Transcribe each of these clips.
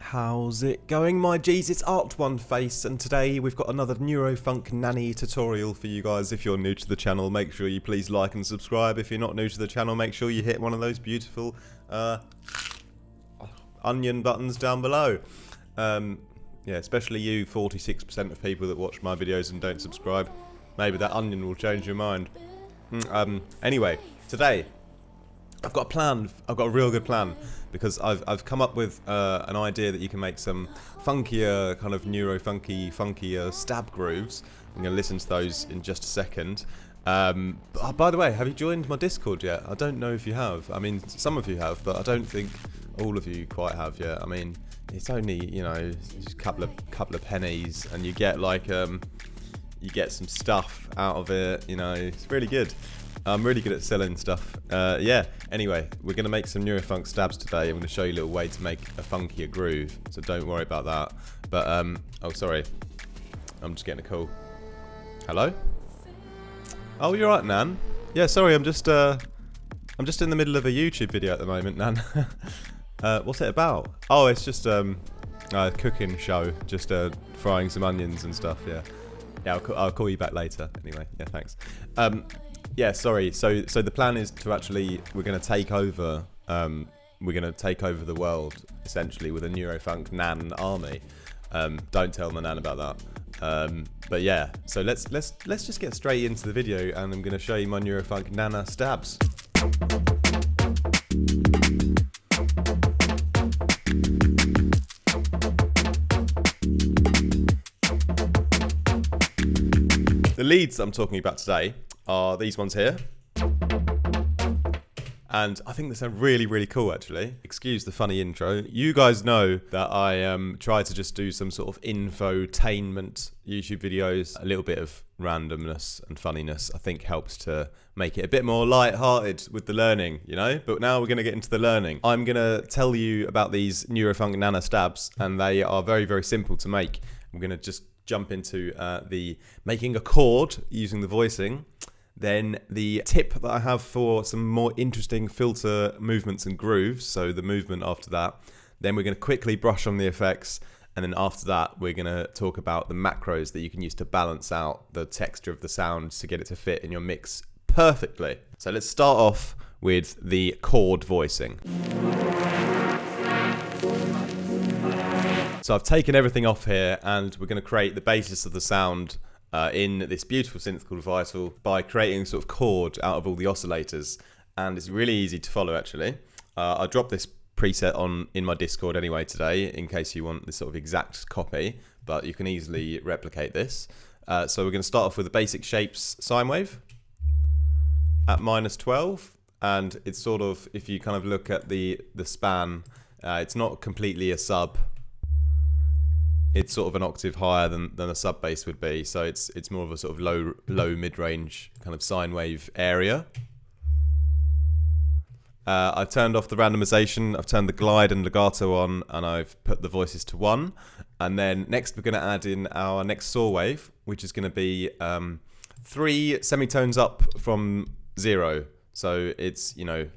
How's it going, my G's? It's Arced One Face, and today we've got another Neurofunk Nanny tutorial for you guys. If you're new to the channel, make sure you please like and subscribe. If you're not new to the channel, make sure you hit one of those beautiful onion buttons down below. Yeah, especially you 46% of people that watch my videos and don't subscribe. Maybe that onion will change your mind. Anyway, today I've got a plan. I've got a real good plan because I've come up with an idea that you can make some funkier, kind of funkier stab grooves. I'm going to listen to those in just a second. By the way, have you joined my Discord yet? I don't know if you have. I mean, some of you have, but I don't think all of you quite have yet. I mean, it's only, you know, just a couple of pennies, and you get like you get some stuff out of it. You know, it's really good. I'm really good at selling stuff. Yeah, anyway, we're going to make some Neurofunk stabs today. I'm going to show you a little way to make a funkier groove, so don't worry about that. But, oh, sorry. I'm just getting a call. Hello? Oh, you're right, Nan. Yeah, sorry, I'm just in the middle of a YouTube video at the moment, Nan. What's it about? Oh, it's just a cooking show, just frying some onions and stuff, yeah. Yeah, I'll call you back later. Anyway, yeah, thanks. Yeah, sorry. So the plan is to actually we're going to take over the world essentially with a Neurofunk Nan army. Don't tell my Nan about that. But yeah, so let's just get straight into the video, and I'm going to show you my Neurofunk Nana stabs. The leads I'm talking about today are these ones here, and I think they sound really, really cool actually. Excuse the funny intro. You guys know that I try to just do some sort of infotainment YouTube videos. A little bit of randomness and funniness I think helps to make it a bit more light-hearted with the learning, you know? But now we're going to get into the learning. I'm going to tell you about these Neurofunk Nana stabs, and they are very, very simple to make. I'm going to just jump into the making a chord using the voicing. Then the tip that I have for some more interesting filter movements and grooves, so the movement after that. Then we're going to quickly brush on the effects, and then after that we're going to talk about the macros that you can use to balance out the texture of the sound to get it to fit in your mix perfectly. So let's start off with the chord voicing. So I've taken everything off here, and we're going to create the basis of the sound in this beautiful synth called Vital by creating sort of chord out of all the oscillators, and it's really easy to follow actually. I dropped this preset in my Discord anyway today in case you want this sort of exact copy, but you can easily replicate this. So we're going to start off with the basic shapes sine wave at -12, and it's sort of, if you kind of look at the span, it's not completely a sub. It's sort of an octave higher than a sub bass would be, so it's more of a sort of low mid-range kind of sine wave area. I've turned off the randomization, I've turned the glide and legato on, and I've put the voices to 1. And then next we're going to add in our next saw wave, which is going to be 3 semitones up from 0. So it's, you know,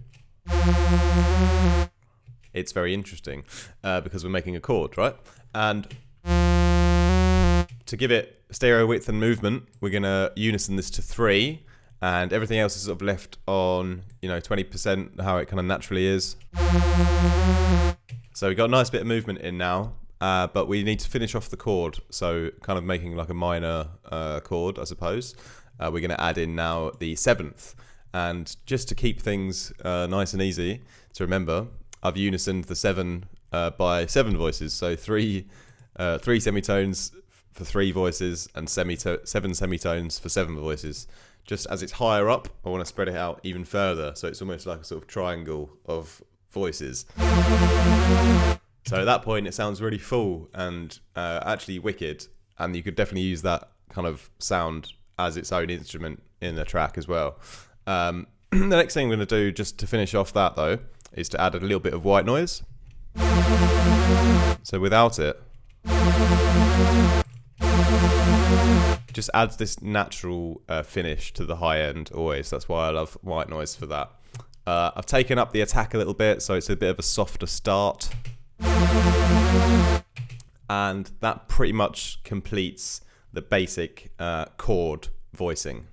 it's very interesting because we're making a chord, right? And to give it stereo width and movement, we're going to unison this to 3, and everything else is sort of left on, you know, 20%, how it kind of naturally is. So we've got a nice bit of movement in now, but we need to finish off the chord, so kind of making like a minor chord, I suppose. We're going to add in now the 7th, and just to keep things nice and easy to remember, I've unisoned the 7 by 7 voices, so 3 semitones for 3 voices and 7 semitones for 7 voices. Just as it's higher up, I want to spread it out even further, so it's almost like a sort of triangle of voices. So at that point it sounds really full and actually wicked, and you could definitely use that kind of sound as its own instrument in the track as well. The next thing I'm going to do, just to finish off that though, is to add a little bit of white noise. So without it, just adds this natural finish to the high end always. That's why I love white noise for that. I've taken up the attack a little bit, so it's a bit of a softer start. And that pretty much completes the basic chord voicing.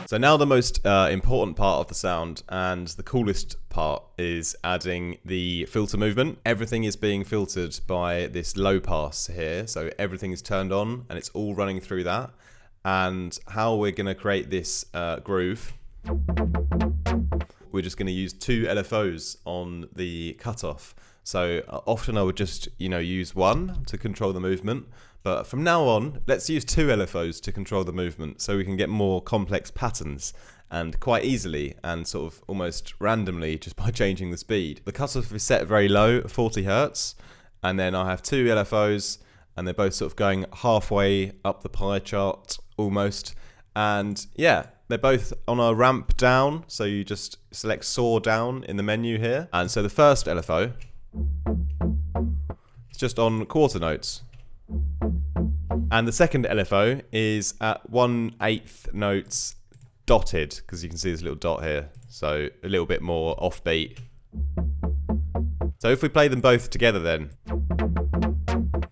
So now the most important part of the sound, and the coolest part, is adding the filter movement. Everything is being filtered by this low pass here, so everything is turned on and it's all running through that. And how we're going to create this groove, we're just going to use 2 LFOs on the cutoff. So often I would just, use one to control the movement. But from now on, let's use 2 LFOs to control the movement so we can get more complex patterns, and quite easily and sort of almost randomly just by changing the speed. The cutoff is set very low, 40 Hertz, and then I have 2 LFOs and they're both sort of going halfway up the pie chart almost. And yeah, they're both on a ramp down, so you just select saw down in the menu here. And so the first LFO is just on quarter notes. And the second LFO is at 1/8 notes dotted, because you can see this little dot here, so a little bit more offbeat. So if we play them both together then,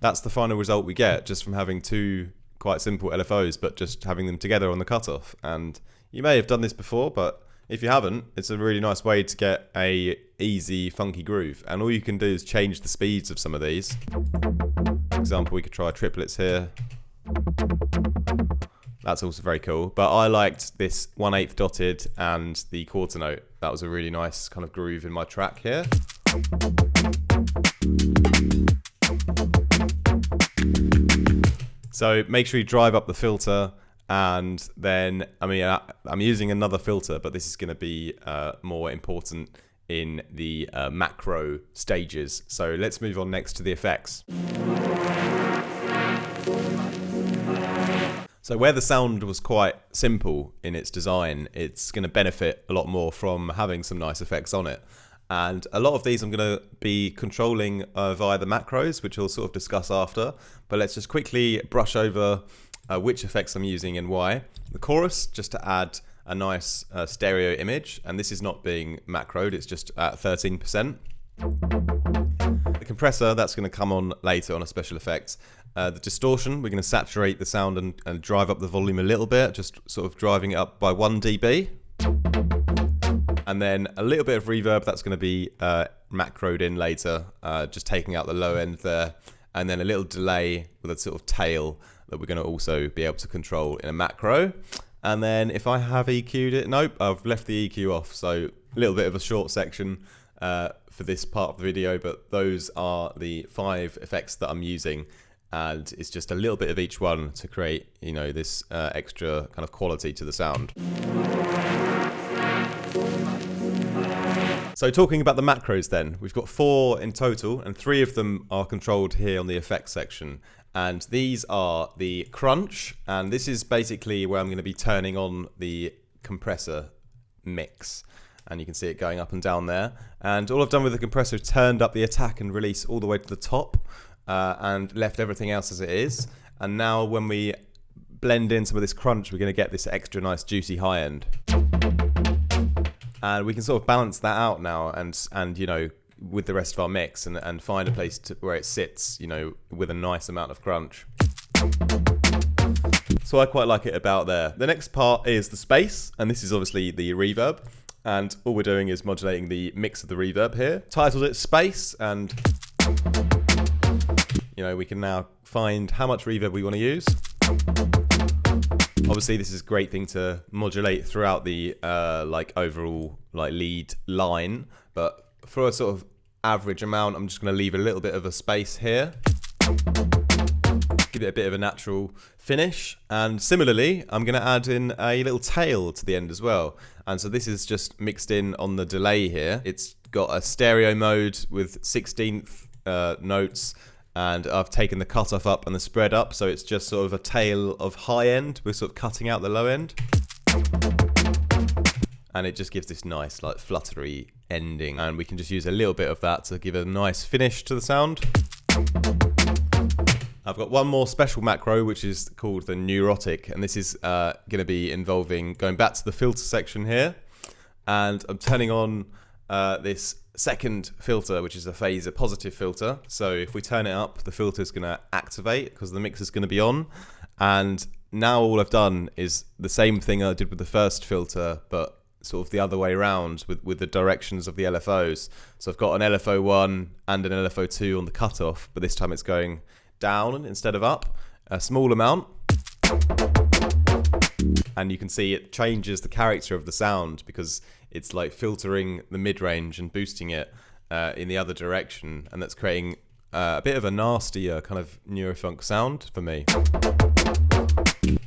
that's the final result we get just from having 2 quite simple LFOs, but just having them together on the cutoff. And you may have done this before, but if you haven't, it's a really nice way to get a easy, funky groove. And all you can do is change the speeds of some of these. For example, we could try triplets here. That's also very cool. But I liked this 1/8 dotted and the quarter note. That was a really nice kind of groove in my track here. So make sure you drive up the filter, and then, I'm using another filter, but this is going to be more important in the macro stages. So let's move on next to the effects. So where the sound was quite simple in its design, it's going to benefit a lot more from having some nice effects on it. And a lot of these I'm going to be controlling via the macros, which we'll sort of discuss after. But let's just quickly brush over which effects I'm using and why. The chorus, just to add a nice stereo image, and this is not being macroed, it's just at 13%. The compressor, that's going to come on later on a special effects. The distortion, we're going to saturate the sound and drive up the volume a little bit, just sort of driving it up by 1 dB. And then a little bit of reverb, that's going to be macroed in later, just taking out the low end there. And then a little delay with a sort of tail that we're going to also be able to control in a macro. And then if I have EQ'd it, nope, I've left the EQ off. So a little bit of a short section for this part of the video, but those are the 5 effects that I'm using. And it's just a little bit of each one to create, this extra kind of quality to the sound. So talking about the macros then, we've got 4 in total, and 3 of them are controlled here on the effects section. And these are the crunch, and this is basically where I'm going to be turning on the compressor mix. And you can see it going up and down there. And all I've done with the compressor is turned up the attack and release all the way to the top, and left everything else as it is. And now when we blend in some of this crunch, we're going to get this extra nice juicy high end. And we can sort of balance that out now and with the rest of our mix and find a place where it sits, with a nice amount of crunch. So I quite like it about there. The next part is the space, and this is obviously the reverb. And all we're doing is modulating the mix of the reverb here. Titled it Space, and we can now find how much reverb we want to use. Obviously, this is a great thing to modulate throughout the overall lead line, but for a sort of average amount, I'm just going to leave a little bit of a space here. Give it a bit of a natural finish, and similarly, I'm going to add in a little tail to the end as well. And so this is just mixed in on the delay here. It's got a stereo mode with 16th notes. And I've taken the cutoff up and the spread up, so it's just sort of a tail of high end. We're sort of cutting out the low end. And it just gives this nice, fluttery ending. And we can just use a little bit of that to give a nice finish to the sound. I've got one more special macro, which is called the neurotic, and this is going to be involving going back to the filter section here, and I'm turning on this second filter, which is a phaser positive filter. So if we turn it up, the filter is going to activate because the mix is going to be on. And now all I've done is the same thing I did with the first filter, but sort of the other way around with the directions of the LFOs. So I've got an LFO1 and an LFO2 on the cutoff, but this time it's going down instead of up, a small amount. And you can see it changes the character of the sound because it's like filtering the mid-range and boosting it in the other direction, and that's creating a bit of a nastier kind of neurofunk sound for me.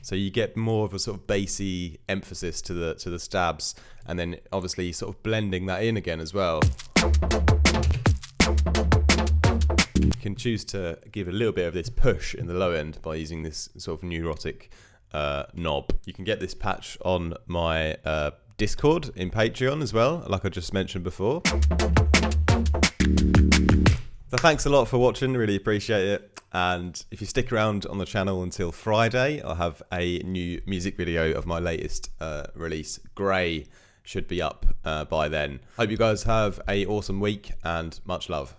So you get more of a sort of bassy emphasis to the stabs, and then obviously sort of blending that in again as well. You can choose to give a little bit of this push in the low end by using this sort of neurotic knob. You can get this patch on my Discord in Patreon as well, like I just mentioned before. So thanks a lot for watching, really appreciate it. And if you stick around on the channel until Friday, I'll have a new music video of my latest release, Grey, should be up by then. Hope you guys have an awesome week and much love.